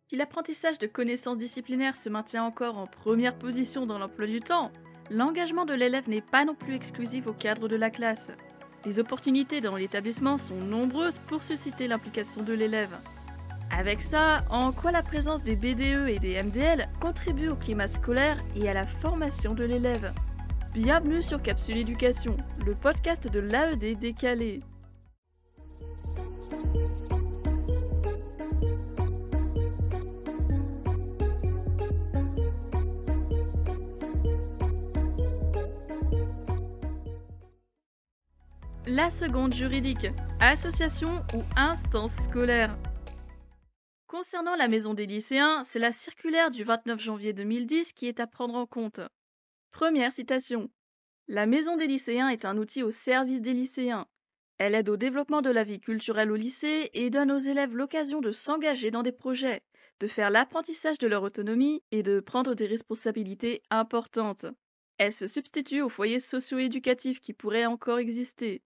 Si l'apprentissage de connaissances disciplinaires se maintient encore en première position dans l'emploi du temps, l'engagement de l'élève n'est pas non plus exclusif au cadre de la classe. Les opportunités dans l'établissement sont nombreuses pour susciter l'implication de l'élève. Avec ça, en quoi la présence des BDE et des MDL contribue au climat scolaire et à la formation de l'élève? Bienvenue sur Capsule Éducation, le podcast de l'AED décalé. La seconde juridique, association ou instance scolaire. Concernant la maison des lycéens, c'est la circulaire du 29 janvier 2010 qui est à prendre en compte. Première citation. La maison des lycéens est un outil au service des lycéens. Elle aide au développement de la vie culturelle au lycée et donne aux élèves l'occasion de s'engager dans des projets, de faire l'apprentissage de leur autonomie et de prendre des responsabilités importantes. Elle se substitue aux foyers socio-éducatifs qui pourraient encore exister.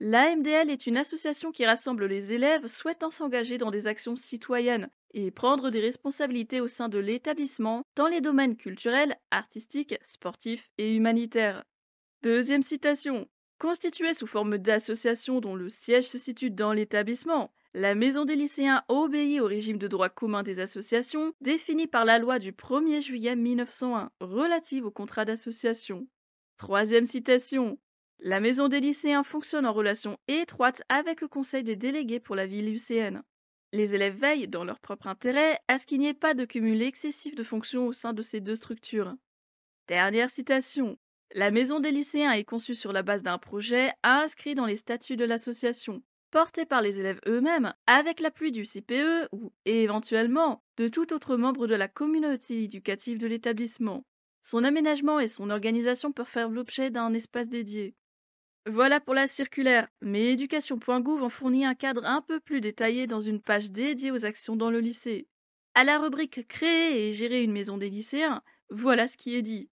L'AMDL est une association qui rassemble les élèves souhaitant s'engager dans des actions citoyennes et prendre des responsabilités au sein de l'établissement dans les domaines culturels, artistiques, sportifs et humanitaires. Deuxième citation. Constituée sous forme d'association dont le siège se situe dans l'établissement, la Maison des lycéens obéit au régime de droit commun des associations défini par la loi du 1er juillet 1901 relative au contrat d'association. Troisième citation. La Maison des lycéens fonctionne en relation étroite avec le Conseil des délégués pour la vie lycéenne. Les élèves veillent, dans leur propre intérêt, à ce qu'il n'y ait pas de cumul excessif de fonctions au sein de ces deux structures. Dernière citation. La Maison des lycéens est conçue sur la base d'un projet inscrit dans les statuts de l'association, porté par les élèves eux-mêmes, avec l'appui du CPE ou, éventuellement, de tout autre membre de la communauté éducative de l'établissement. Son aménagement et son organisation peuvent faire l'objet d'un espace dédié. Voilà pour la circulaire, mais éducation.gouv en fournit un cadre un peu plus détaillé dans une page dédiée aux actions dans le lycée. À la rubrique Créer et gérer une maison des lycéens, voilà ce qui est dit.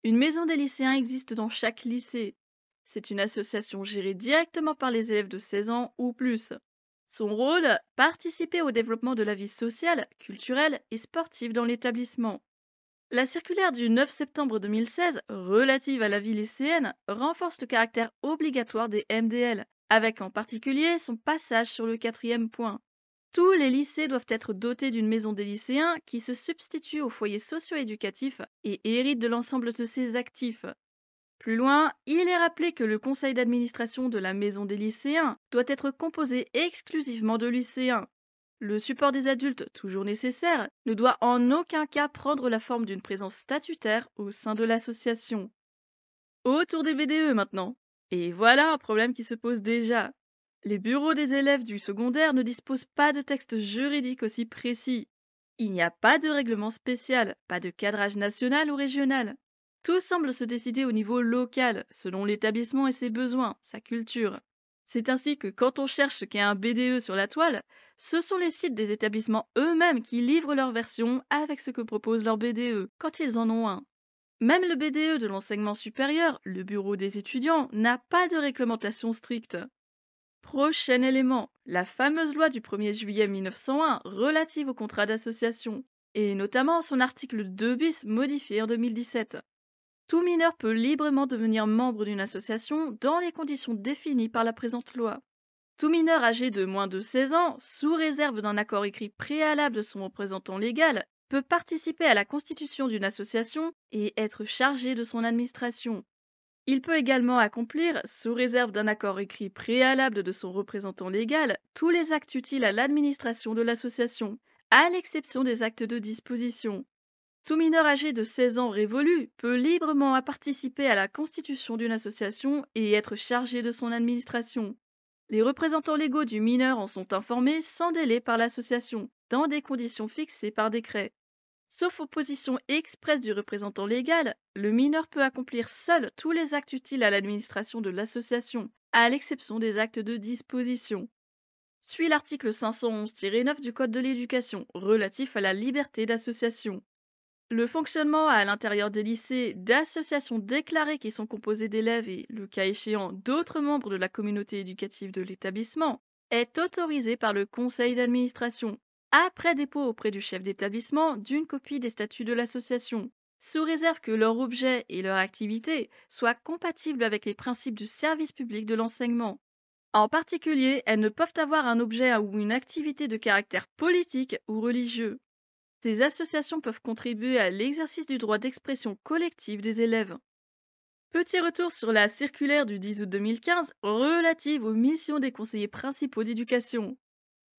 Une maison des lycéens existe dans chaque lycée. C'est une association gérée directement par les élèves de 16 ans ou plus. Son rôle, participer au développement de la vie sociale, culturelle et sportive dans l'établissement. La circulaire du 9 septembre 2016, relative à la vie lycéenne, renforce le caractère obligatoire des MDL, avec en particulier son passage sur le quatrième point. Tous les lycées doivent être dotés d'une maison des lycéens qui se substitue au foyer socio-éducatif et hérite de l'ensemble de ses actifs. Plus loin, il est rappelé que le conseil d'administration de la maison des lycéens doit être composé exclusivement de lycéens. Le support des adultes, toujours nécessaire, ne doit en aucun cas prendre la forme d'une présence statutaire au sein de l'association. Autour des BDE maintenant. Et voilà un problème qui se pose déjà. Les bureaux des élèves du secondaire ne disposent pas de texte juridique aussi précis. Il n'y a pas de règlement spécial, pas de cadrage national ou régional. Tout semble se décider au niveau local, selon l'établissement et ses besoins, sa culture. C'est ainsi que quand on cherche ce qu'est un BDE sur la toile, ce sont les sites des établissements eux-mêmes qui livrent leur version avec ce que propose leur BDE, quand ils en ont un. Même le BDE de l'enseignement supérieur, le bureau des étudiants, n'a pas de réglementation stricte. Prochain élément, la fameuse loi du 1er juillet 1901 relative au contrat d'association, et notamment son article 2 bis modifié en 2017. Tout mineur peut librement devenir membre d'une association dans les conditions définies par la présente loi. Tout mineur âgé de moins de 16 ans, sous réserve d'un accord écrit préalable de son représentant légal, peut participer à la constitution d'une association et être chargé de son administration. Il peut également accomplir, sous réserve d'un accord écrit préalable de son représentant légal, tous les actes utiles à l'administration de l'association, à l'exception des actes de disposition. Tout mineur âgé de 16 ans révolu peut librement participer à la constitution d'une association et être chargé de son administration. Les représentants légaux du mineur en sont informés sans délai par l'association, dans des conditions fixées par décret. Sauf opposition expresse du représentant légal, le mineur peut accomplir seul tous les actes utiles à l'administration de l'association, à l'exception des actes de disposition. Suit l'article 511-9 du Code de l'éducation, relatif à la liberté d'association. Le fonctionnement à l'intérieur des lycées d'associations déclarées qui sont composées d'élèves et, le cas échéant, d'autres membres de la communauté éducative de l'établissement est autorisé par le conseil d'administration, après dépôt auprès du chef d'établissement d'une copie des statuts de l'association, sous réserve que leur objet et leur activité soient compatibles avec les principes du service public de l'enseignement. En particulier, elles ne peuvent avoir un objet ou une activité de caractère politique ou religieux. Ces associations peuvent contribuer à l'exercice du droit d'expression collective des élèves. Petit retour sur la circulaire du 10 août 2015 relative aux missions des conseillers principaux d'éducation.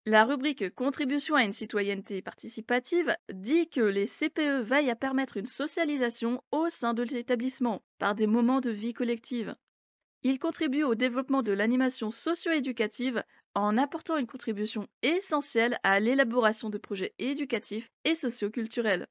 La rubrique Contribution à une citoyenneté participative dit que les CPE veillent à permettre une socialisation au sein de l'établissement par des moments de vie collective. Ils contribuent au développement de l'animation socio-éducative en apportant une contribution essentielle à l'élaboration de projets éducatifs et socioculturels.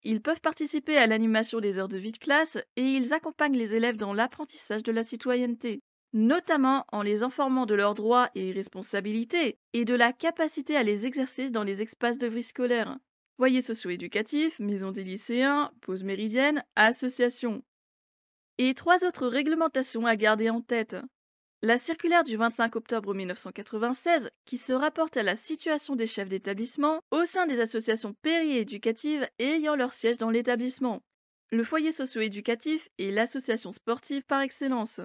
Ils peuvent participer à l'animation des heures de vie de classe et ils accompagnent les élèves dans l'apprentissage de la citoyenneté, notamment en les informant de leurs droits et responsabilités et de la capacité à les exercer dans les espaces de vie scolaire. Foyers socio-éducatifs, maisons des lycéens, pauses méridiennes, associations. Et trois autres réglementations à garder en tête. La circulaire du 25 octobre 1996, qui se rapporte à la situation des chefs d'établissement au sein des associations périéducatives ayant leur siège dans l'établissement. Le foyer socio-éducatif est l'association sportive par excellence.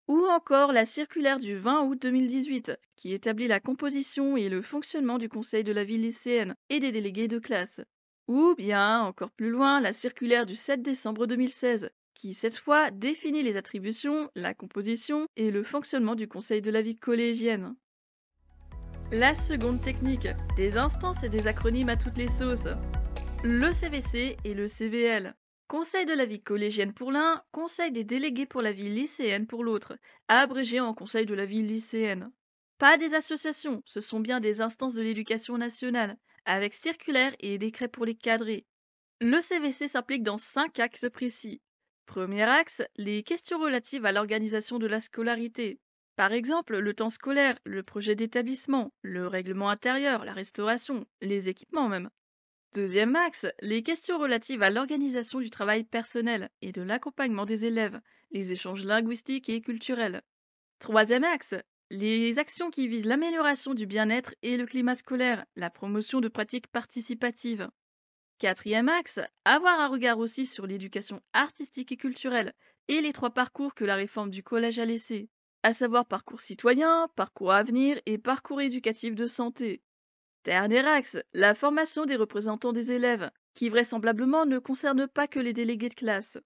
Ou encore la circulaire du 20 août 2018, qui établit la composition et le fonctionnement du conseil de la vie lycéenne et des délégués de classe. Ou bien, encore plus loin, la circulaire du 7 décembre 2016, qui cette fois définit les attributions, la composition et le fonctionnement du conseil de la vie collégienne. La seconde technique, des instances et des acronymes à toutes les sauces. Le CVC et le CVL. Conseil de la vie collégienne pour l'un, Conseil des délégués pour la vie lycéenne pour l'autre, abrégé en Conseil de la vie lycéenne. Pas des associations, ce sont bien des instances de l'éducation nationale, avec circulaires et décrets pour les cadrer. Le CVC s'implique dans 5 axes précis. Premier axe, les questions relatives à l'organisation de la scolarité. Par exemple, le temps scolaire, le projet d'établissement, le règlement intérieur, la restauration, les équipements même. Deuxième axe, les questions relatives à l'organisation du travail personnel et de l'accompagnement des élèves, les échanges linguistiques et culturels. Troisième axe, les actions qui visent l'amélioration du bien-être et le climat scolaire, la promotion de pratiques participatives. Quatrième axe, avoir un regard aussi sur l'éducation artistique et culturelle et les trois parcours que la réforme du collège a laissés, à savoir parcours citoyen, parcours à venir et parcours éducatif de santé. Dernier axe, la formation des représentants des élèves, qui vraisemblablement ne concerne pas que les délégués de classe.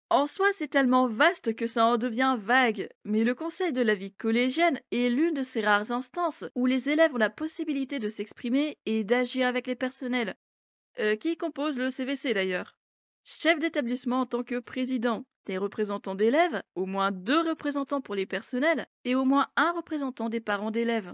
En soi, c'est tellement vaste que ça en devient vague, mais le conseil de la vie collégienne est l'une de ces rares instances où les élèves ont la possibilité de s'exprimer et d'agir avec les personnels, qui composent le CVC d'ailleurs. Chef d'établissement en tant que président, des représentants d'élèves, au moins 2 représentants pour les personnels et au moins un représentant des parents d'élèves.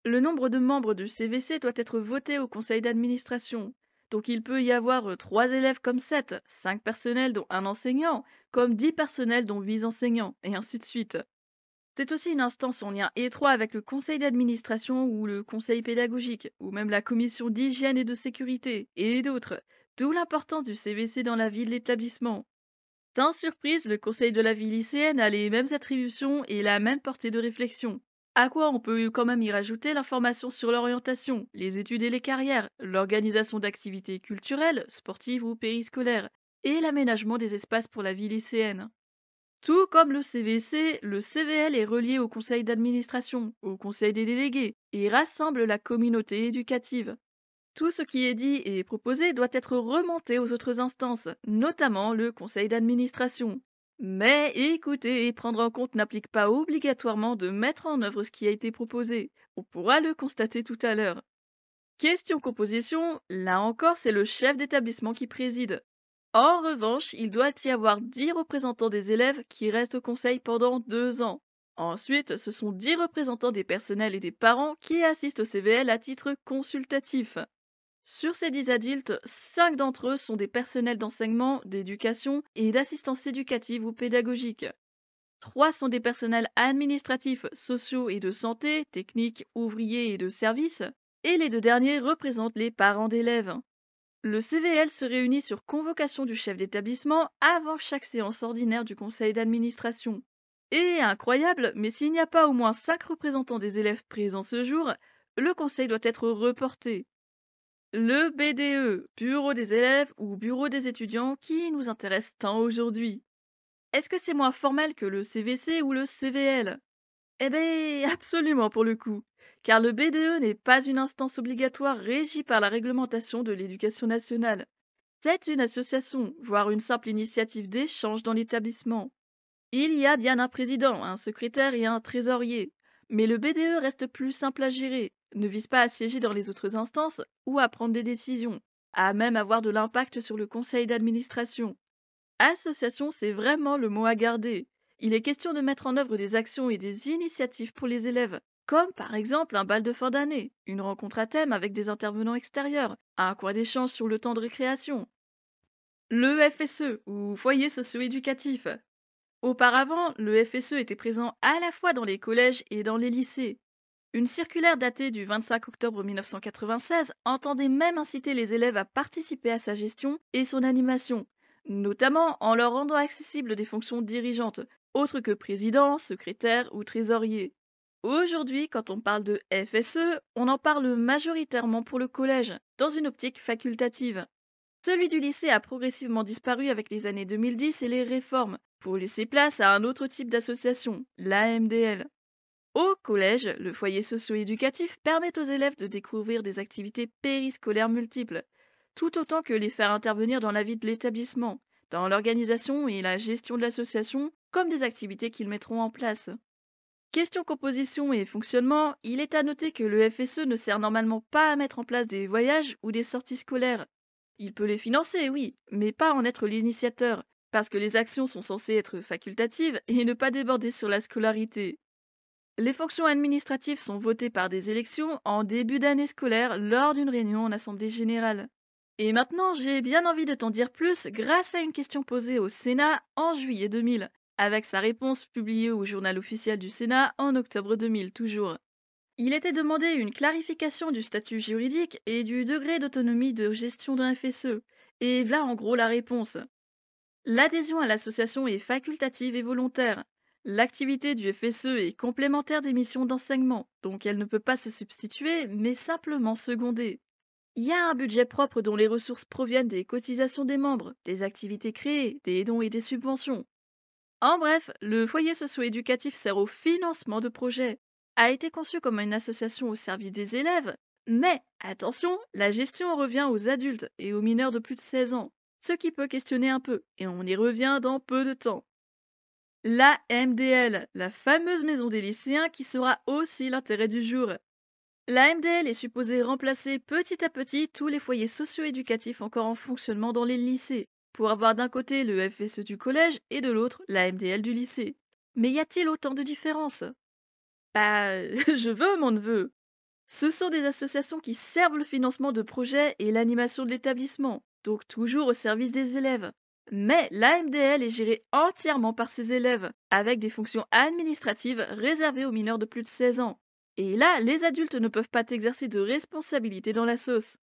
Le nombre de membres du CVC doit être voté au conseil d'administration. Donc il peut y avoir 3 élèves comme 7, 5 personnels dont un enseignant, comme 10 personnels dont 8 enseignants, et ainsi de suite. C'est aussi une instance en lien étroit avec le conseil d'administration ou le conseil pédagogique, ou même la commission d'hygiène et de sécurité, et d'autres, d'où l'importance du CVC dans la vie de l'établissement. Sans surprise, le conseil de la vie lycéenne a les mêmes attributions et la même portée de réflexion. À quoi on peut quand même y rajouter l'information sur l'orientation, les études et les carrières, l'organisation d'activités culturelles, sportives ou périscolaires, et l'aménagement des espaces pour la vie lycéenne. Tout comme le CVC, le CVL est relié au conseil d'administration, au conseil des délégués, et rassemble la communauté éducative. Tout ce qui est dit et proposé doit être remonté aux autres instances, notamment le conseil d'administration. Mais écouter et prendre en compte n'implique pas obligatoirement de mettre en œuvre ce qui a été proposé. On pourra le constater tout à l'heure. Question composition, là encore c'est le chef d'établissement qui préside. En revanche, il doit y avoir 10 représentants des élèves qui restent au conseil pendant 2 ans. Ensuite, ce sont 10 représentants des personnels et des parents qui assistent au CVL à titre consultatif. Sur ces 10 adultes, 5 d'entre eux sont des personnels d'enseignement, d'éducation et d'assistance éducative ou pédagogique. 3 sont des personnels administratifs, sociaux et de santé, techniques, ouvriers et de services. Et les 2 derniers représentent les parents d'élèves. Le CVL se réunit sur convocation du chef d'établissement avant chaque séance ordinaire du conseil d'administration. Et incroyable, mais s'il n'y a pas au moins 5 représentants des élèves présents ce jour, le conseil doit être reporté. Le BDE, Bureau des élèves ou Bureau des étudiants, qui nous intéresse tant aujourd'hui. Est-ce que c'est moins formel que le CVC ou le CVL? Eh bien, absolument pour le coup, car le BDE n'est pas une instance obligatoire régie par la réglementation de l'éducation nationale. C'est une association, voire une simple initiative d'échange dans l'établissement. Il y a bien un président, un secrétaire et un trésorier, mais le BDE reste plus simple à gérer, ne vise pas à siéger dans les autres instances ou à prendre des décisions, à même avoir de l'impact sur le conseil d'administration. Association, c'est vraiment le mot à garder. Il est question de mettre en œuvre des actions et des initiatives pour les élèves, comme par exemple un bal de fin d'année, une rencontre à thème avec des intervenants extérieurs, un coin d'échange sur le temps de récréation. Le FSE, ou foyer socio-éducatif. Auparavant, le FSE était présent à la fois dans les collèges et dans les lycées. Une circulaire datée du 25 octobre 1996 entendait même inciter les élèves à participer à sa gestion et son animation, notamment en leur rendant accessibles des fonctions dirigeantes, autres que président, secrétaire ou trésorier. Aujourd'hui, quand on parle de FSE, on en parle majoritairement pour le collège, dans une optique facultative. Celui du lycée a progressivement disparu avec les années 2010 et les réformes, pour laisser place à un autre type d'association, l'AMDL. Au collège, le foyer socio-éducatif permet aux élèves de découvrir des activités périscolaires multiples, tout autant que les faire intervenir dans la vie de l'établissement, dans l'organisation et la gestion de l'association, comme des activités qu'ils mettront en place. Question composition et fonctionnement, il est à noter que le FSE ne sert normalement pas à mettre en place des voyages ou des sorties scolaires. Il peut les financer, oui, mais pas en être l'initiateur, parce que les actions sont censées être facultatives et ne pas déborder sur la scolarité. Les fonctions administratives sont votées par des élections en début d'année scolaire lors d'une réunion en assemblée générale. Et maintenant, j'ai bien envie de t'en dire plus grâce à une question posée au Sénat en juillet 2000, avec sa réponse publiée au journal officiel du Sénat en octobre 2000 toujours. Il était demandé une clarification du statut juridique et du degré d'autonomie de gestion d'un FSE. Et voilà en gros la réponse. L'adhésion à l'association est facultative et volontaire. L'activité du FSE est complémentaire des missions d'enseignement, donc elle ne peut pas se substituer, mais simplement seconder. Il y a un budget propre dont les ressources proviennent des cotisations des membres, des activités créées, des dons et des subventions. En bref, le foyer socio-éducatif sert au financement de projets, a été conçu comme une association au service des élèves, mais attention, la gestion revient aux adultes et aux mineurs de plus de 16 ans, ce qui peut questionner un peu, et on y revient dans peu de temps. La MDL, la fameuse maison des lycéens qui sera aussi l'intérêt du jour. La MDL est supposée remplacer petit à petit tous les foyers socio-éducatifs encore en fonctionnement dans les lycées, pour avoir d'un côté le FSE du collège et de l'autre la MDL du lycée. Mais y a-t-il autant de différences? Bah, je veux mon neveu. Ce sont des associations qui servent le financement de projets et l'animation de l'établissement, donc toujours au service des élèves. Mais l'AMDL est gérée entièrement par ses élèves, avec des fonctions administratives réservées aux mineurs de plus de 16 ans. Et là, les adultes ne peuvent pas exercer de responsabilité dans la sauce.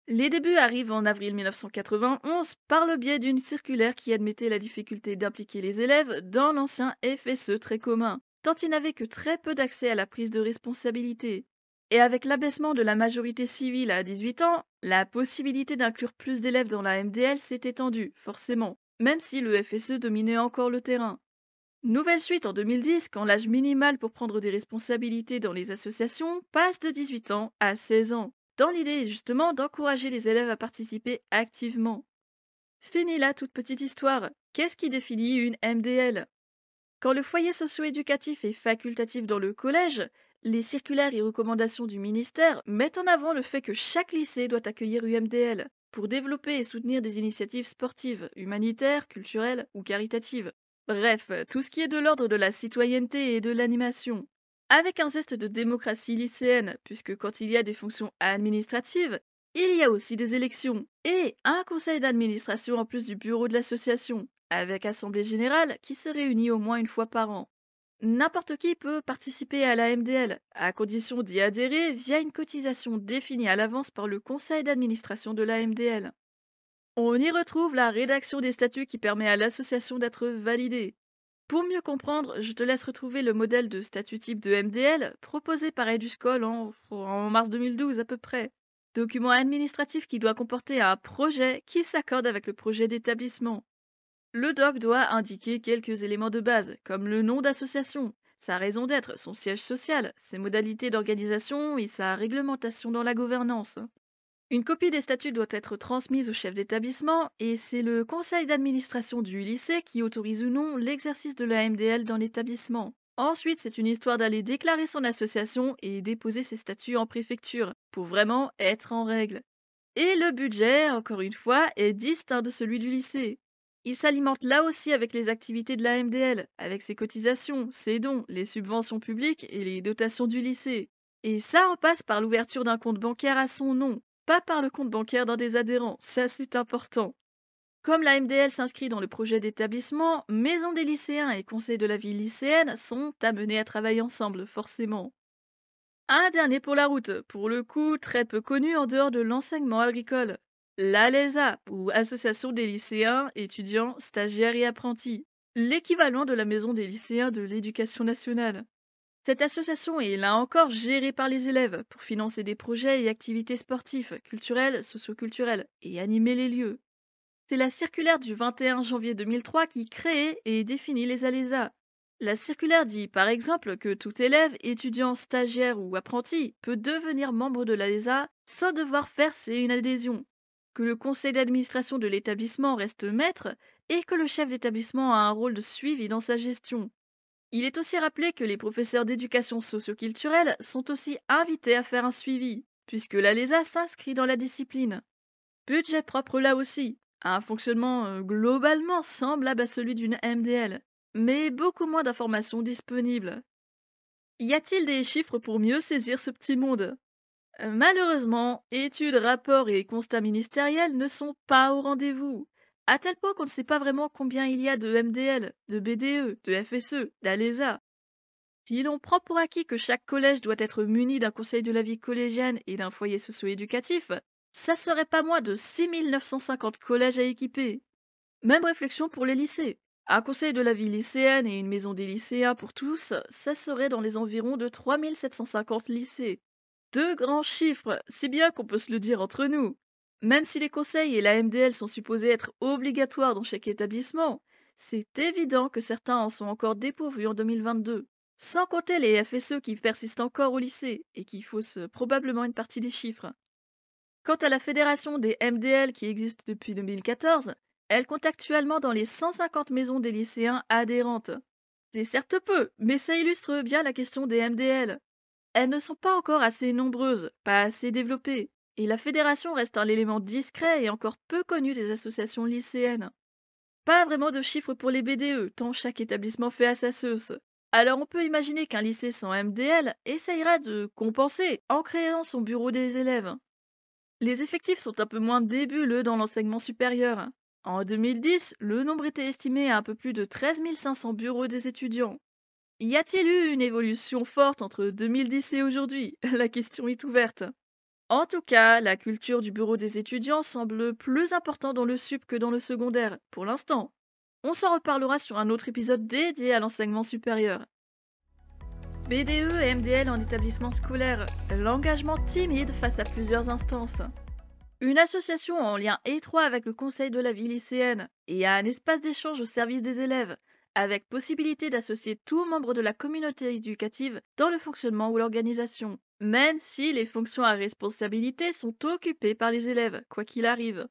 Les débuts arrivent en avril 1991 par le biais d'une circulaire qui admettait la difficulté d'impliquer les élèves dans l'ancien FSE très commun, tant ils n'avaient que très peu d'accès à la prise de responsabilité. Et avec l'abaissement de la majorité civile à 18 ans, la possibilité d'inclure plus d'élèves dans la MDL s'est étendue, forcément, même si le FSE dominait encore le terrain. Nouvelle suite en 2010 quand l'âge minimal pour prendre des responsabilités dans les associations passe de 18 ans à 16 ans, dans l'idée justement d'encourager les élèves à participer activement. Fini là toute petite histoire. Qu'est-ce qui définit une MDL? Quand le foyer socio-éducatif est facultatif dans le collège, les circulaires et recommandations du ministère mettent en avant le fait que chaque lycée doit accueillir UMDL pour développer et soutenir des initiatives sportives, humanitaires, culturelles ou caritatives. Bref, tout ce qui est de l'ordre de la citoyenneté et de l'animation. Avec un zeste de démocratie lycéenne, puisque quand il y a des fonctions administratives, il y a aussi des élections et un conseil d'administration en plus du bureau de l'association, avec assemblée générale qui se réunit au moins une fois par an. N'importe qui peut participer à la MDL, à condition d'y adhérer via une cotisation définie à l'avance par le conseil d'administration de la MDL. On y retrouve la rédaction des statuts qui permet à l'association d'être validée. Pour mieux comprendre, je te laisse retrouver le modèle de statut type de MDL proposé par Eduscol en mars 2012 à peu près. document administratif qui doit comporter un projet qui s'accorde avec le projet d'établissement. Le doc doit indiquer quelques éléments de base, comme le nom d'association, sa raison d'être, son siège social, ses modalités d'organisation et sa réglementation dans la gouvernance. Une copie des statuts doit être transmise au chef d'établissement et c'est le conseil d'administration du lycée qui autorise ou non l'exercice de la MDL dans l'établissement. Ensuite, c'est une histoire d'aller déclarer son association et déposer ses statuts en préfecture pour vraiment être en règle. Et le budget, encore une fois, est distinct de celui du lycée. Il s'alimente là aussi avec les activités de la MDL, avec ses cotisations, ses dons, les subventions publiques et les dotations du lycée. Et ça en passe par l'ouverture d'un compte bancaire à son nom, pas par le compte bancaire d'un des adhérents, ça c'est important. Comme la MDL s'inscrit dans le projet d'établissement, Maison des lycéens et Conseil de la vie lycéenne sont amenés à travailler ensemble, forcément. Un dernier pour la route, pour le coup très peu connu en dehors de l'enseignement agricole. L'ALESA, ou Association des lycéens, étudiants, stagiaires et apprentis, l'équivalent de la Maison des lycéens de l'éducation nationale. Cette association est là encore gérée par les élèves pour financer des projets et activités sportives, culturelles, socioculturelles et animer les lieux. C'est la circulaire du 21 janvier 2003 qui crée et définit les ALESA. La circulaire dit par exemple que tout élève, étudiant, stagiaire ou apprenti peut devenir membre de l'ALESA sans devoir verser une adhésion, que le conseil d'administration de l'établissement reste maître et que le chef d'établissement a un rôle de suivi dans sa gestion. Il est aussi rappelé que les professeurs d'éducation socio-culturelle sont aussi invités à faire un suivi, puisque l'ALESA s'inscrit dans la discipline. Budget propre là aussi, un fonctionnement globalement semblable à celui d'une MDL, mais beaucoup moins d'informations disponibles. Y a-t-il des chiffres pour mieux saisir ce petit monde? Malheureusement, études, rapports et constats ministériels ne sont pas au rendez-vous, à tel point qu'on ne sait pas vraiment combien il y a de MDL, de BDE, de FSE, d'ALESA. Si l'on prend pour acquis que chaque collège doit être muni d'un conseil de la vie collégienne et d'un foyer socio-éducatif, ça serait pas moins de 6 950 collèges à équiper. Même réflexion pour les lycées. Un conseil de la vie lycéenne et une maison des lycéens pour tous, ça serait dans les environs de 3 750 lycées. Deux grands chiffres, si bien qu'on peut se le dire entre nous. Même si les conseils et la MDL sont supposés être obligatoires dans chaque établissement, c'est évident que certains en sont encore dépourvus en 2022. Sans compter les FSE qui persistent encore au lycée et qui faussent probablement une partie des chiffres. Quant à la fédération des MDL qui existe depuis 2014, elle compte actuellement dans les 150 maisons des lycéens adhérentes. C'est certes peu, mais ça illustre bien la question des MDL. Elles ne sont pas encore assez nombreuses, pas assez développées, et la fédération reste un élément discret et encore peu connu des associations lycéennes. Pas vraiment de chiffres pour les BDE, tant chaque établissement fait à sa sauce. Alors on peut imaginer qu'un lycée sans MDL essayera de compenser en créant son bureau des élèves. Les effectifs sont un peu moins débuleux dans l'enseignement supérieur. En 2010, le nombre était estimé à un peu plus de 13 500 bureaux des étudiants. Y a-t-il eu une évolution forte entre 2010 et aujourd'hui? La question est ouverte. En tout cas, la culture du bureau des étudiants semble plus importante dans le sup que dans le secondaire, pour l'instant. On s'en reparlera sur un autre épisode dédié à l'enseignement supérieur. BDE et MDL en établissement scolaire, l'engagement timide face à plusieurs instances. Une association en lien étroit avec le conseil de la vie lycéenne et un espace d'échange au service des élèves, avec possibilité d'associer tout membre de la communauté éducative dans le fonctionnement ou l'organisation, même si les fonctions à responsabilité sont occupées par les élèves, quoi qu'il arrive.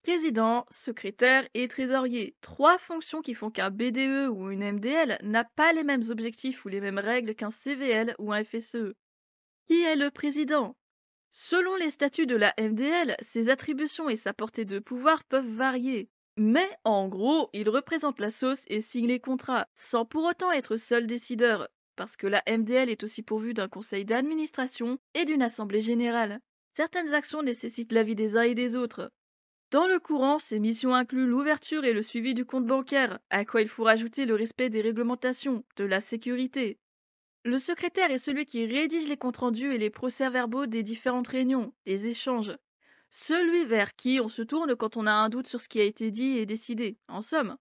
Président, secrétaire et trésorier, trois fonctions qui font qu'un BDE ou une MDL n'a pas les mêmes objectifs ou les mêmes règles qu'un CVL ou un FSE. Qui est le président? Selon les statuts de la MDL, ses attributions et sa portée de pouvoir peuvent varier. Mais en gros, il représente la sauce et signe les contrats, sans pour autant être seul décideur, parce que la MDL est aussi pourvue d'un conseil d'administration et d'une assemblée générale. Certaines actions nécessitent l'avis des uns et des autres. Dans le courant, ces missions incluent l'ouverture et le suivi du compte bancaire, à quoi il faut rajouter le respect des réglementations, de la sécurité. Le secrétaire est celui qui rédige les comptes rendus et les procès-verbaux des différentes réunions, des échanges. Celui vers qui on se tourne quand on a un doute sur ce qui a été dit et décidé, en somme.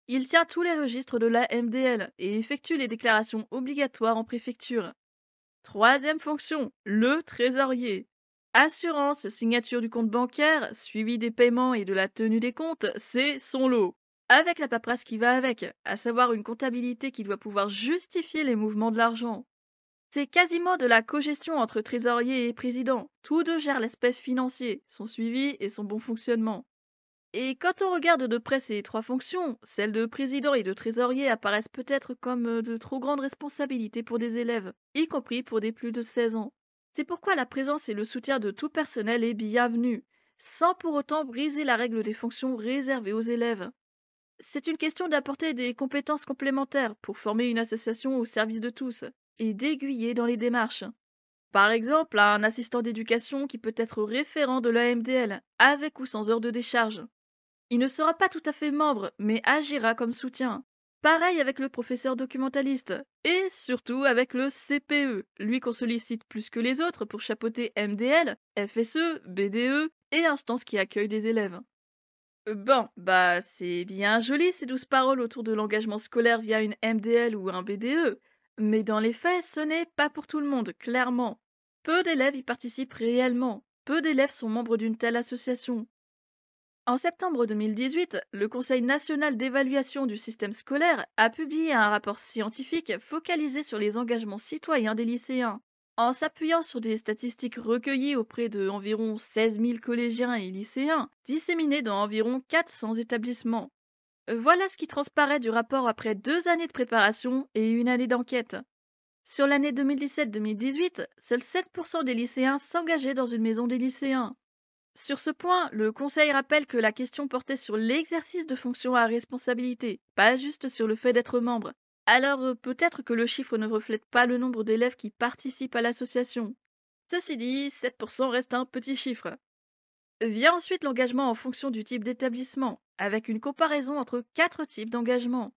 Il tient tous les registres de la MDL et effectue les déclarations obligatoires en préfecture. Troisième fonction, le trésorier. Assurance, signature du compte bancaire, suivi des paiements et de la tenue des comptes, c'est son lot. Avec la paperasse qui va avec, à savoir une comptabilité qui doit pouvoir justifier les mouvements de l'argent. C'est quasiment de la cogestion entre trésorier et président. Tous deux gèrent l'aspect financier, son suivi et son bon fonctionnement. Et quand on regarde de près ces trois fonctions, celles de président et de trésorier apparaissent peut-être comme de trop grandes responsabilités pour des élèves, y compris pour des plus de 16 ans. C'est pourquoi la présence et le soutien de tout personnel est bienvenu, sans pour autant briser la règle des fonctions réservées aux élèves. C'est une question d'apporter des compétences complémentaires pour former une association au service de tous et d'aiguiller dans les démarches. Par exemple, un assistant d'éducation qui peut être référent de l'AMDL, avec ou sans heure de décharge. Il ne sera pas tout à fait membre, mais agira comme soutien. Pareil avec le professeur documentaliste, et surtout avec le CPE, lui qu'on sollicite plus que les autres pour chapeauter MDL, FSE, BDE et instances qui accueillent des élèves. Bon, bah c'est bien joli ces douces paroles autour de l'engagement scolaire via une MDL ou un BDE, mais dans les faits, ce n'est pas pour tout le monde, clairement. Peu d'élèves y participent réellement, peu d'élèves sont membres d'une telle association. En septembre 2018, le Conseil national d'évaluation du système scolaire a publié un rapport scientifique focalisé sur les engagements citoyens des lycéens. En s'appuyant sur des statistiques recueillies auprès de environ 16 000 collégiens et lycéens, disséminés dans environ 400 établissements. Voilà ce qui transparaît du rapport après 2 années de préparation et une année d'enquête. Sur l'année 2017-2018, seuls 7% des lycéens s'engageaient dans une maison des lycéens. Sur ce point, le Conseil rappelle que la question portait sur l'exercice de fonctions à responsabilité, pas juste sur le fait d'être membre. Alors peut-être que le chiffre ne reflète pas le nombre d'élèves qui participent à l'association. Ceci dit, 7% reste un petit chiffre. Vient ensuite l'engagement en fonction du type d'établissement, avec une comparaison entre 4 types d'engagement.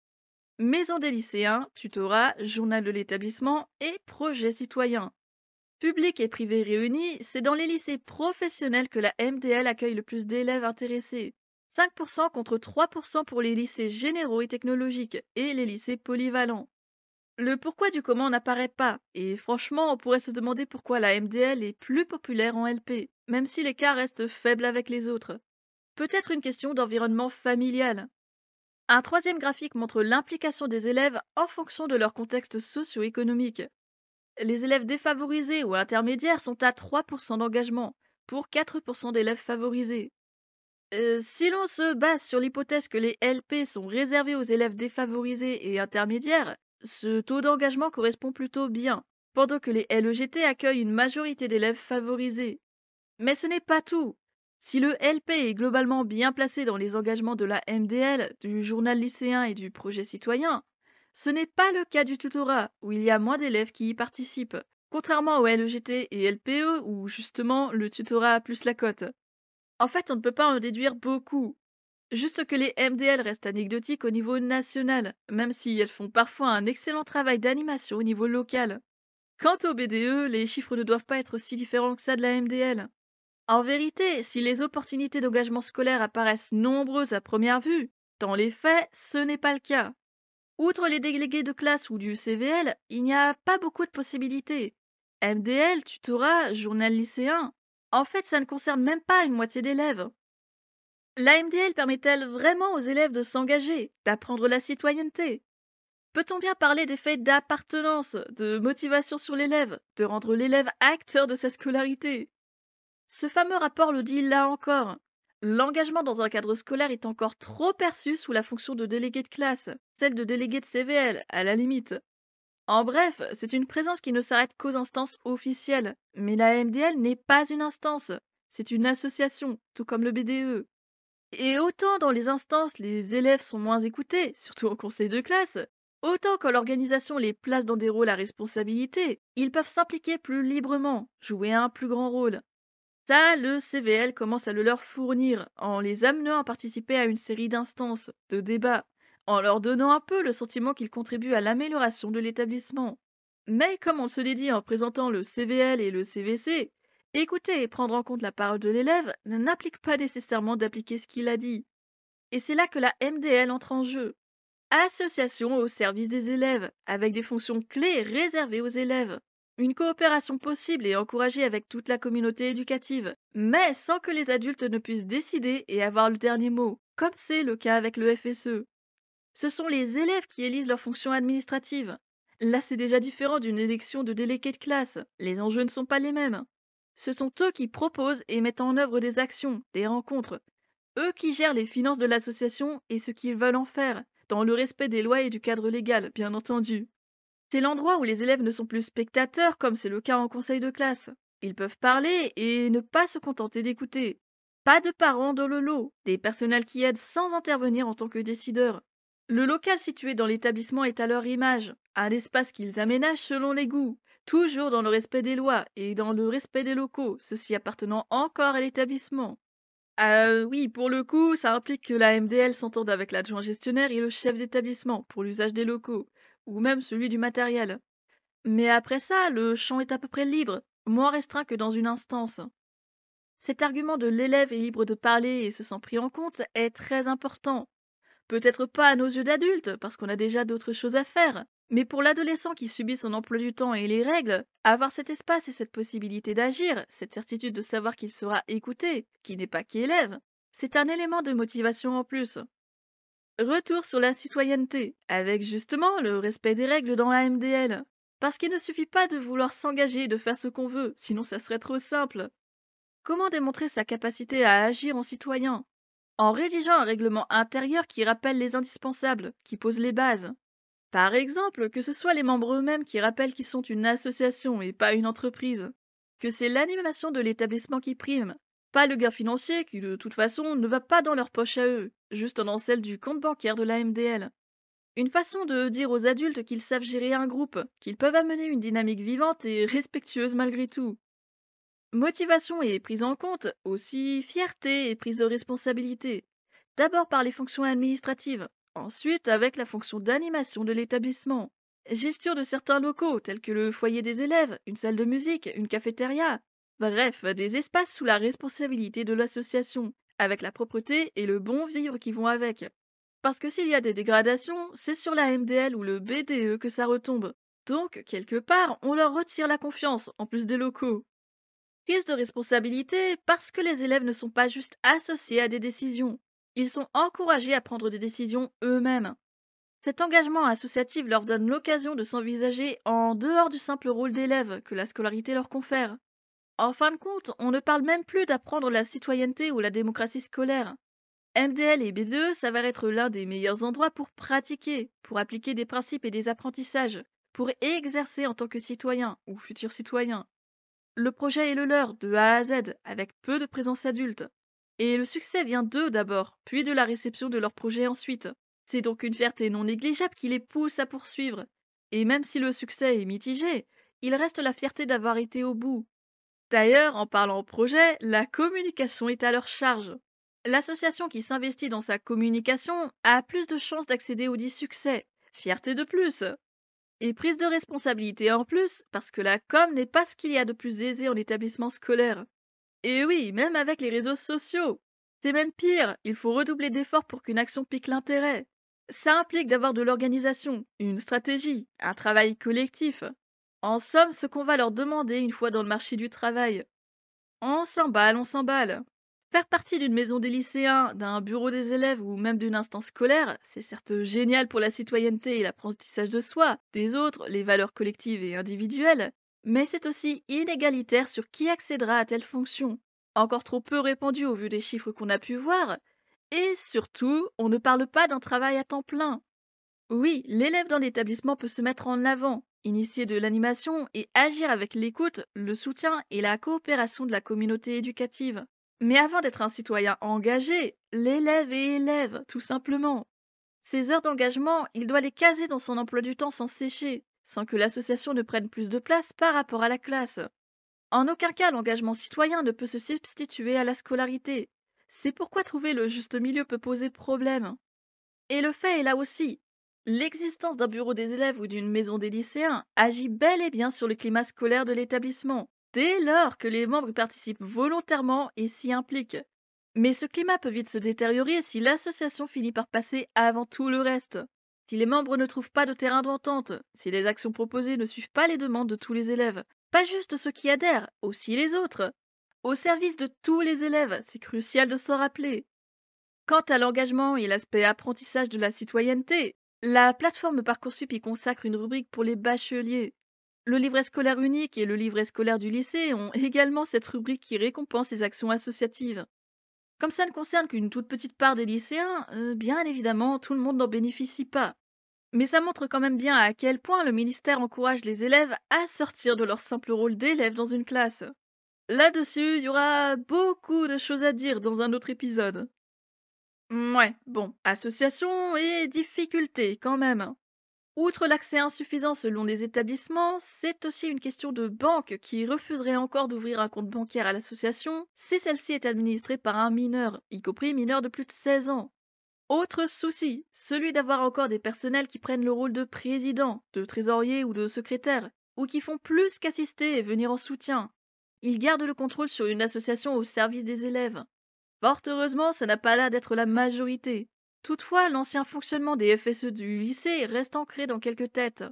Maison des lycéens, tutorat, journal de l'établissement et projet citoyen. Public et privé réunis, c'est dans les lycées professionnels que la MDL accueille le plus d'élèves intéressés. 5% contre 3% pour les lycées généraux et technologiques et les lycées polyvalents. Le pourquoi du comment n'apparaît pas, et franchement, on pourrait se demander pourquoi la MDL est plus populaire en LP, même si l'écart reste faible avec les autres. Peut-être une question d'environnement familial. Un troisième graphique montre l'implication des élèves en fonction de leur contexte socio-économique. Les élèves défavorisés ou intermédiaires sont à 3% d'engagement, pour 4% d'élèves favorisés. Si l'on se base sur l'hypothèse que les LP sont réservés aux élèves défavorisés et intermédiaires, ce taux d'engagement correspond plutôt bien, pendant que les LEGT accueillent une majorité d'élèves favorisés. Mais ce n'est pas tout. Si le LP est globalement bien placé dans les engagements de la MDL, du journal lycéen et du projet citoyen, ce n'est pas le cas du tutorat, où il y a moins d'élèves qui y participent, contrairement au LEGT et LPE, où justement le tutorat a plus la cote. En fait, on ne peut pas en déduire beaucoup. Juste que les MDL restent anecdotiques au niveau national, même si elles font parfois un excellent travail d'animation au niveau local. Quant au BDE, les chiffres ne doivent pas être si différents que ça de la MDL. En vérité, si les opportunités d'engagement scolaire apparaissent nombreuses à première vue, dans les faits, ce n'est pas le cas. Outre les délégués de classe ou du CVL, il n'y a pas beaucoup de possibilités. MDL, tutorat, journal lycéen, en fait, ça ne concerne même pas une moitié d'élèves. La MDL permet-elle vraiment aux élèves de s'engager, d'apprendre la citoyenneté? Peut-on bien parler d'effet d'appartenance, de motivation sur l'élève, de rendre l'élève acteur de sa scolarité? Ce fameux rapport le dit là encore. L'engagement dans un cadre scolaire est encore trop perçu sous la fonction de délégué de classe, celle de délégué de CVL, à la limite. En bref, c'est une présence qui ne s'arrête qu'aux instances officielles. Mais la MDL n'est pas une instance, c'est une association, tout comme le BDE. Et autant dans les instances les élèves sont moins écoutés, surtout en conseil de classe, autant quand l'organisation les place dans des rôles à responsabilité, ils peuvent s'impliquer plus librement, jouer un plus grand rôle. Ça, le CVL commence à le leur fournir en les amenant à participer à une série d'instances, de débats, en leur donnant un peu le sentiment qu'ils contribuent à l'amélioration de l'établissement. Mais comme on se l'est dit en présentant le CVL et le CVC, écouter et prendre en compte la parole de l'élève n'implique pas nécessairement d'appliquer ce qu'il a dit. Et c'est là que la MDL entre en jeu. Association au service des élèves, avec des fonctions clés réservées aux élèves. Une coopération possible et encouragée avec toute la communauté éducative, mais sans que les adultes ne puissent décider et avoir le dernier mot, comme c'est le cas avec le FSE. Ce sont les élèves qui élisent leurs fonctions administratives. Là, c'est déjà différent d'une élection de délégué de classe. Les enjeux ne sont pas les mêmes. Ce sont eux qui proposent et mettent en œuvre des actions, des rencontres. Eux qui gèrent les finances de l'association et ce qu'ils veulent en faire, dans le respect des lois et du cadre légal, bien entendu. C'est l'endroit où les élèves ne sont plus spectateurs comme c'est le cas en conseil de classe. Ils peuvent parler et ne pas se contenter d'écouter. Pas de parents dans le lot, des personnels qui aident sans intervenir en tant que décideurs. Le local situé dans l'établissement est à leur image, un espace qu'ils aménagent selon les goûts, toujours dans le respect des lois et dans le respect des locaux, ceux-ci appartenant encore à l'établissement. Oui, pour le coup, ça implique que la MDL s'entende avec l'adjoint gestionnaire et le chef d'établissement pour l'usage des locaux, ou même celui du matériel. Mais après ça, le champ est à peu près libre, moins restreint que dans une instance. Cet argument de l'élève est libre de parler et se sent pris en compte est très important. Peut-être pas à nos yeux d'adultes, parce qu'on a déjà d'autres choses à faire, mais pour l'adolescent qui subit son emploi du temps et les règles, avoir cet espace et cette possibilité d'agir, cette certitude de savoir qu'il sera écouté, qui n'est pas qu'élève, c'est un élément de motivation en plus. Retour sur la citoyenneté, avec justement le respect des règles dans la MDL. Parce qu'il ne suffit pas de vouloir s'engager et de faire ce qu'on veut, sinon ça serait trop simple. Comment démontrer sa capacité à agir en citoyen? En rédigeant un règlement intérieur qui rappelle les indispensables, qui pose les bases. Par exemple, que ce soit les membres eux-mêmes qui rappellent qu'ils sont une association et pas une entreprise. Que c'est l'animation de l'établissement qui prime, pas le gain financier qui de toute façon ne va pas dans leur poche à eux, juste dans celle du compte bancaire de la MDL. Une façon de dire aux adultes qu'ils savent gérer un groupe, qu'ils peuvent amener une dynamique vivante et respectueuse malgré tout. Motivation et prise en compte, aussi fierté et prise de responsabilité. D'abord par les fonctions administratives, ensuite avec la fonction d'animation de l'établissement. Gestion de certains locaux tels que le foyer des élèves, une salle de musique, une cafétéria. Bref, des espaces sous la responsabilité de l'association, avec la propreté et le bon vivre qui vont avec. Parce que s'il y a des dégradations, c'est sur la MDL ou le BDE que ça retombe. Donc, quelque part, on leur retire la confiance, en plus des locaux. Prise de responsabilité parce que les élèves ne sont pas juste associés à des décisions. Ils sont encouragés à prendre des décisions eux-mêmes. Cet engagement associatif leur donne l'occasion de s'envisager en dehors du simple rôle d'élève que la scolarité leur confère. En fin de compte, on ne parle même plus d'apprendre la citoyenneté ou la démocratie scolaire. MDL et B2 s'avèrent être l'un des meilleurs endroits pour pratiquer, pour appliquer des principes et des apprentissages, pour exercer en tant que citoyen ou futur citoyen. Le projet est le leur, de A à Z, avec peu de présence adulte. Et le succès vient d'eux d'abord, puis de la réception de leur projet ensuite. C'est donc une fierté non négligeable qui les pousse à poursuivre. Et même si le succès est mitigé, il reste la fierté d'avoir été au bout. D'ailleurs, en parlant projet, la communication est à leur charge. L'association qui s'investit dans sa communication a plus de chances d'accéder au dit succès. Fierté de plus. Et prise de responsabilité en plus, parce que la com n'est pas ce qu'il y a de plus aisé en établissement scolaire. Et oui, même avec les réseaux sociaux. C'est même pire, il faut redoubler d'efforts pour qu'une action pique l'intérêt. Ça implique d'avoir de l'organisation, une stratégie, un travail collectif. En somme, ce qu'on va leur demander une fois dans le marché du travail. On s'emballe, on s'emballe. Faire partie d'une maison des lycéens, d'un bureau des élèves ou même d'une instance scolaire, c'est certes génial pour la citoyenneté et l'apprentissage de soi, des autres, les valeurs collectives et individuelles, mais c'est aussi inégalitaire sur qui accédera à telle fonction, encore trop peu répandu au vu des chiffres qu'on a pu voir, et surtout, on ne parle pas d'un travail à temps plein. Oui, l'élève dans l'établissement peut se mettre en avant, initier de l'animation et agir avec l'écoute, le soutien et la coopération de la communauté éducative. Mais avant d'être un citoyen engagé, l'élève est élève, tout simplement. Ces heures d'engagement, il doit les caser dans son emploi du temps sans sécher, sans que l'association ne prenne plus de place par rapport à la classe. En aucun cas, l'engagement citoyen ne peut se substituer à la scolarité. C'est pourquoi trouver le juste milieu peut poser problème. Et le fait est là aussi. L'existence d'un bureau des élèves ou d'une maison des lycéens agit bel et bien sur le climat scolaire de l'établissement, dès lors que les membres y participent volontairement et s'y impliquent. Mais ce climat peut vite se détériorer si l'association finit par passer avant tout le reste. Si les membres ne trouvent pas de terrain d'entente, si les actions proposées ne suivent pas les demandes de tous les élèves, pas juste ceux qui adhèrent, aussi les autres, au service de tous les élèves, c'est crucial de s'en rappeler. Quant à l'engagement et l'aspect apprentissage de la citoyenneté, la plateforme Parcoursup y consacre une rubrique pour les bacheliers. Le livret scolaire unique et le livret scolaire du lycée ont également cette rubrique qui récompense les actions associatives. Comme ça ne concerne qu'une toute petite part des lycéens, bien évidemment, tout le monde n'en bénéficie pas. Mais ça montre quand même bien à quel point le ministère encourage les élèves à sortir de leur simple rôle d'élève dans une classe. Là-dessus, il y aura beaucoup de choses à dire dans un autre épisode. Ouais, bon, association et difficultés quand même. Outre l'accès insuffisant selon les établissements, c'est aussi une question de banque qui refuserait encore d'ouvrir un compte bancaire à l'association si celle-ci est administrée par un mineur, y compris mineur de plus de 16 ans. Autre souci, celui d'avoir encore des personnels qui prennent le rôle de président, de trésorier ou de secrétaire, ou qui font plus qu'assister et venir en soutien. Ils gardent le contrôle sur une association au service des élèves. Fort heureusement, ça n'a pas l'air d'être la majorité. Toutefois, l'ancien fonctionnement des FSE du lycée reste ancré dans quelques têtes.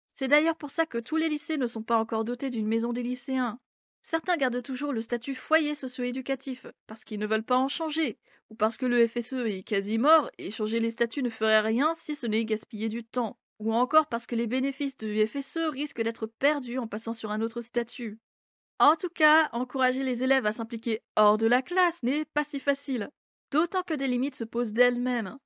C'est d'ailleurs pour ça que tous les lycées ne sont pas encore dotés d'une maison des lycéens. Certains gardent toujours le statut foyer socio-éducatif, parce qu'ils ne veulent pas en changer, ou parce que le FSE est quasi mort et changer les statuts ne ferait rien si ce n'est gaspiller du temps, ou encore parce que les bénéfices du FSE risquent d'être perdus en passant sur un autre statut. En tout cas, encourager les élèves à s'impliquer hors de la classe n'est pas si facile, d'autant que des limites se posent d'elles-mêmes.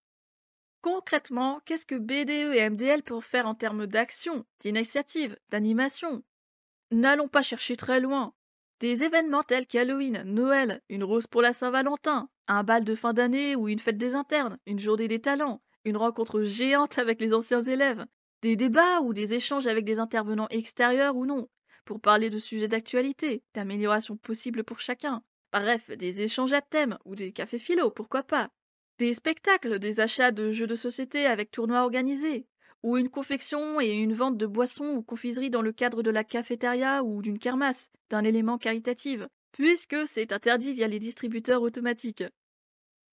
Concrètement, qu'est-ce que BDE et MDL peuvent faire en termes d'action, d'initiative, d'animation? N'allons pas chercher très loin. Des événements tels qu'Halloween, Noël, une rose pour la Saint-Valentin, un bal de fin d'année ou une fête des internes, une journée des talents, une rencontre géante avec les anciens élèves, des débats ou des échanges avec des intervenants extérieurs ou non, pour parler de sujets d'actualité, d'amélioration possible pour chacun. Bref, des échanges à thème ou des cafés philo, pourquoi pas. Des spectacles, des achats de jeux de société avec tournois organisés, ou une confection et une vente de boissons ou confiseries dans le cadre de la cafétéria ou d'une kermesse, d'un élément caritatif, puisque c'est interdit via les distributeurs automatiques.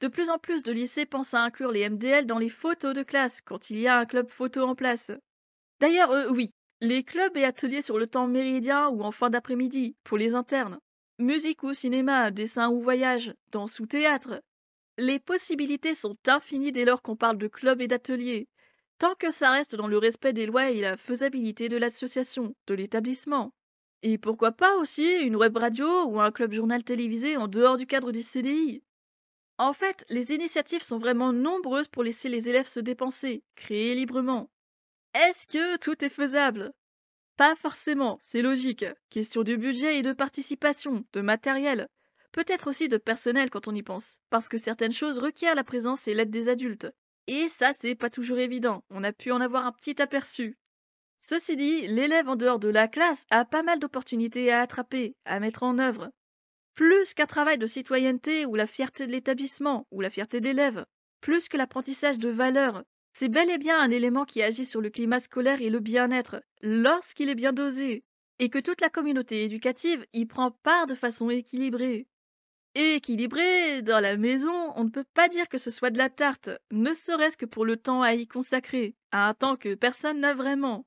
De plus en plus de lycées pensent à inclure les MDL dans les photos de classe quand il y a un club photo en place. D'ailleurs, oui, les clubs et ateliers sur le temps méridien ou en fin d'après-midi pour les internes. Musique ou cinéma, dessin ou voyage, danse ou théâtre. Les possibilités sont infinies dès lors qu'on parle de club et d'atelier, tant que ça reste dans le respect des lois et la faisabilité de l'association, de l'établissement. Et pourquoi pas aussi une web radio ou un club journal télévisé en dehors du cadre du CDI. En fait, les initiatives sont vraiment nombreuses pour laisser les élèves se dépenser, créer librement. Est-ce que tout est faisable? Pas forcément, c'est logique. Question de budget et de participation, de matériel. Peut-être aussi de personnel quand on y pense, parce que certaines choses requièrent la présence et l'aide des adultes. Et ça, c'est pas toujours évident, on a pu en avoir un petit aperçu. Ceci dit, l'élève en dehors de la classe a pas mal d'opportunités à attraper, à mettre en œuvre. Plus qu'un travail de citoyenneté ou la fierté de l'établissement, ou la fierté de l'élève. Plus que l'apprentissage de valeurs. C'est bel et bien un élément qui agit sur le climat scolaire et le bien-être, lorsqu'il est bien dosé, et que toute la communauté éducative y prend part de façon équilibrée. Et équilibré, dans la maison, on ne peut pas dire que ce soit de la tarte, ne serait-ce que pour le temps à y consacrer, à un temps que personne n'a vraiment.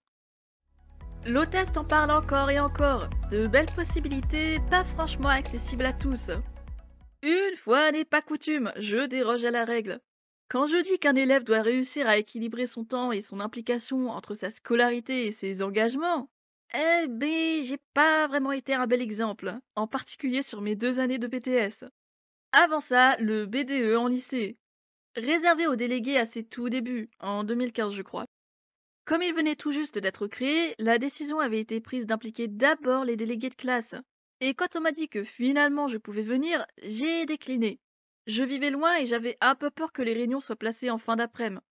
L'hôtesse t'en parle encore et encore, de belles possibilités pas franchement accessibles à tous. Une fois n'est pas coutume, je déroge à la règle. Quand je dis qu'un élève doit réussir à équilibrer son temps et son implication entre sa scolarité et ses engagements, eh ben, j'ai pas vraiment été un bel exemple, en particulier sur mes 2 années de BTS. Avant ça, le BDE en lycée, réservé aux délégués à ses tout débuts, en 2015 je crois. Comme il venait tout juste d'être créé, la décision avait été prise d'impliquer d'abord les délégués de classe. Et quand on m'a dit que finalement je pouvais venir, j'ai décliné. Je vivais loin et j'avais un peu peur que les réunions soient placées en fin d'après-midi.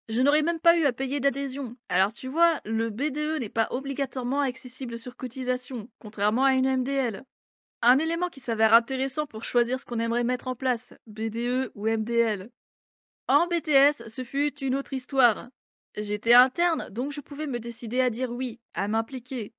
Je n'aurais même pas eu à payer d'adhésion. Alors tu vois, le BDE n'est pas obligatoirement accessible sur cotisation, contrairement à une MDL. Un élément qui s'avère intéressant pour choisir ce qu'on aimerait mettre en place, BDE ou MDL. En BTS, ce fut une autre histoire. J'étais interne, donc je pouvais me décider à dire oui, à m'impliquer.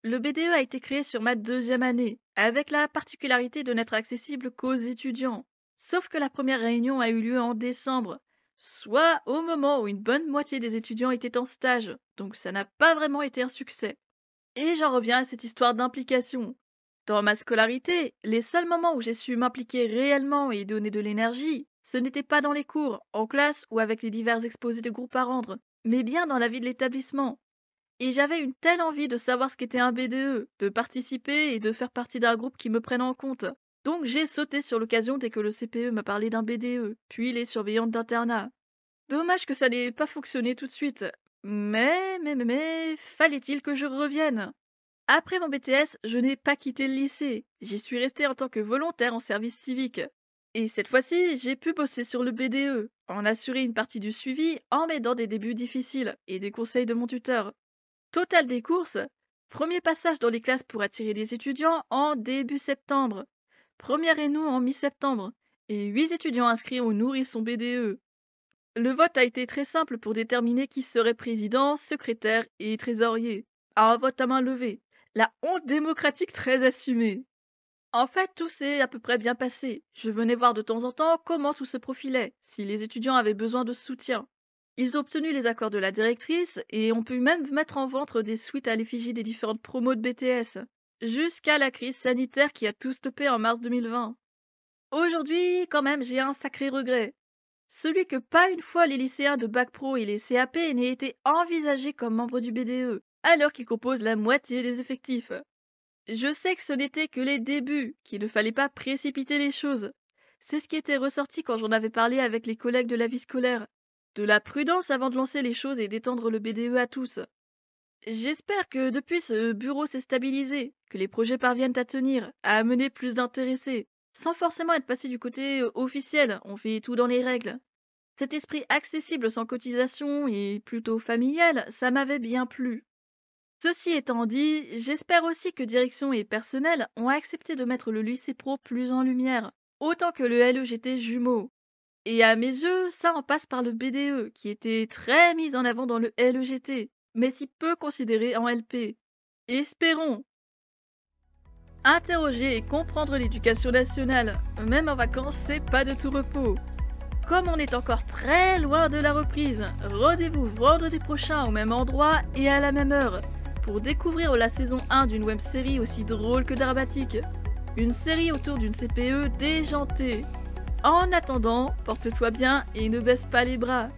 Le BDE a été créé sur ma 2e année, avec la particularité de n'être accessible qu'aux étudiants. Sauf que la première réunion a eu lieu en décembre, soit au moment où une bonne moitié des étudiants étaient en stage, donc ça n'a pas vraiment été un succès. Et j'en reviens à cette histoire d'implication. Dans ma scolarité, les seuls moments où j'ai su m'impliquer réellement et donner de l'énergie, ce n'était pas dans les cours, en classe ou avec les divers exposés de groupe à rendre, mais bien dans la vie de l'établissement. Et j'avais une telle envie de savoir ce qu'était un BDE, de participer et de faire partie d'un groupe qui me prenne en compte. Donc j'ai sauté sur l'occasion dès que le CPE m'a parlé d'un BDE, puis les surveillantes d'internat. Dommage que ça n'ait pas fonctionné tout de suite. Mais, fallait-il que je revienne? Après mon BTS, je n'ai pas quitté le lycée. J'y suis restée en tant que volontaire en service civique. Et cette fois-ci, j'ai pu bosser sur le BDE, en assurer une partie du suivi en m'aidant des débuts difficiles et des conseils de mon tuteur. Total des courses, premier passage dans les classes pour attirer les étudiants en début septembre. Première réunion en mi-septembre. Et 8 étudiants inscrits au Nourrisson BDE. Le vote a été très simple pour déterminer qui serait président, secrétaire et trésorier. Un vote à main levée. La honte démocratique très assumée. En fait, tout s'est à peu près bien passé. Je venais voir de temps en temps comment tout se profilait, si les étudiants avaient besoin de soutien. Ils ont obtenu les accords de la directrice et ont pu même mettre en vente des suites à l'effigie des différentes promos de BTS, jusqu'à la crise sanitaire qui a tout stoppé en mars 2020. Aujourd'hui, quand même, j'ai un sacré regret. Celui que pas une fois les lycéens de Bac Pro et les CAP n'aient été envisagés comme membres du BDE, alors qu'ils composent la moitié des effectifs. Je sais que ce n'était que les débuts, qu'il ne fallait pas précipiter les choses. C'est ce qui était ressorti quand j'en avais parlé avec les collègues de la vie scolaire. De la prudence avant de lancer les choses et d'étendre le BDE à tous. J'espère que depuis ce bureau s'est stabilisé, que les projets parviennent à tenir, à amener plus d'intéressés, sans forcément être passé du côté officiel, on fait tout dans les règles. Cet esprit accessible sans cotisation et plutôt familial, ça m'avait bien plu. Ceci étant dit, j'espère aussi que direction et personnel ont accepté de mettre le lycée pro plus en lumière, autant que le LEGT jumeau. Et à mes yeux, ça en passe par le BDE, qui était très mis en avant dans le LEGT, mais si peu considéré en LP. Espérons. Interroger et comprendre l'éducation nationale, même en vacances, c'est pas de tout repos. Comme on est encore très loin de la reprise, rendez-vous vendredi prochain au même endroit et à la même heure pour découvrir la saison 1 d'une web-série aussi drôle que dramatique. Une série autour d'une CPE déjantée. En attendant, porte-toi bien et ne baisse pas les bras.